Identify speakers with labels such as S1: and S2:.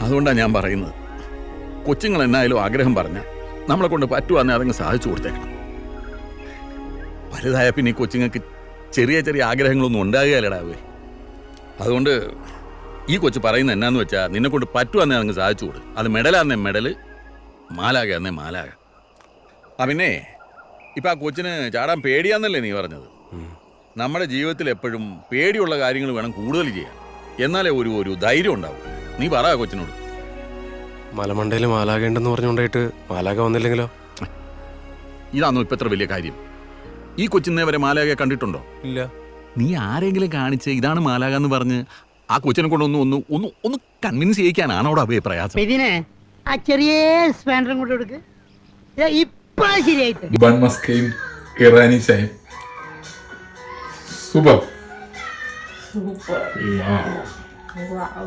S1: അതുകൊണ്ടാണ് ഞാൻ പറയുന്നത്, കൊച്ചുങ്ങൾ എന്നായാലും ആഗ്രഹം പറഞ്ഞ നമ്മളെ കൊണ്ട് പറ്റുവാന്നെ അതങ്ങ് സാധിച്ചു കൊടുത്തേക്കണം. വലുതായ പിന്നെ ഈ കൊച്ചുങ്ങൾക്ക് ചെറിയ ചെറിയ ആഗ്രഹങ്ങളൊന്നും ഉണ്ടാകുകയല്ലടാവേ. അതുകൊണ്ട് ഈ കൊച്ചു പറയുന്ന എന്നാന്ന് വെച്ചാൽ നിന്നെ കൊണ്ട് പറ്റുവാന്നെ അതങ്ങ് സാധിച്ചു കൊടു. അത് മെഡലാന്നേ മെഡല്, മാലാക എന്നേ മാലാക. പിന്നെ ഇപ്പം ആ കൊച്ചിന് ചാടാൻ പേടിയാന്നല്ലേ നീ പറഞ്ഞത്? നമ്മുടെ ജീവിതത്തിൽ എപ്പോഴും പേടിയുള്ള കാര്യങ്ങൾ വേണം കൂടുതൽ ചെയ്യാൻ, എന്നാലേ ഒരു ധൈര്യം ഉണ്ടാവും. നീ പറ കൊച്ചിനോട്.
S2: മലമണ്ടയിൽ മാലാക ഉണ്ടെന്ന് പറഞ്ഞുകൊണ്ടായിട്ട് മാലാക വന്നില്ലെങ്കിലോ?
S1: ഇതാണോ ഇപ്പം എത്ര വലിയ കാര്യം? ഈ കൊച്ചിനെ വരെ മാലാകയെ കണ്ടിട്ടുണ്ടോ?
S2: ഇല്ല.
S1: നീ ആരെങ്കിലും കാണിച്ച് ഇതാണ് മാലാക എന്ന് പറഞ്ഞ് ആ കൊച്ചിനെ കൊണ്ട് ഒന്ന് കൺവിൻസ് ചെയ്യിക്കാനാണ് അവിടെ അഭയ പ്രയാസം.
S3: ഇതിനെ ആ ചെറിയ സ്പാൻഡറും കൊണ്ട് കൊടുക്ക്. ഇപ്പഴാ ശരിയായിട്ട്.
S4: Ban Mascain Kirani Chai. Super.
S5: Super.
S4: Wow.
S5: Wow.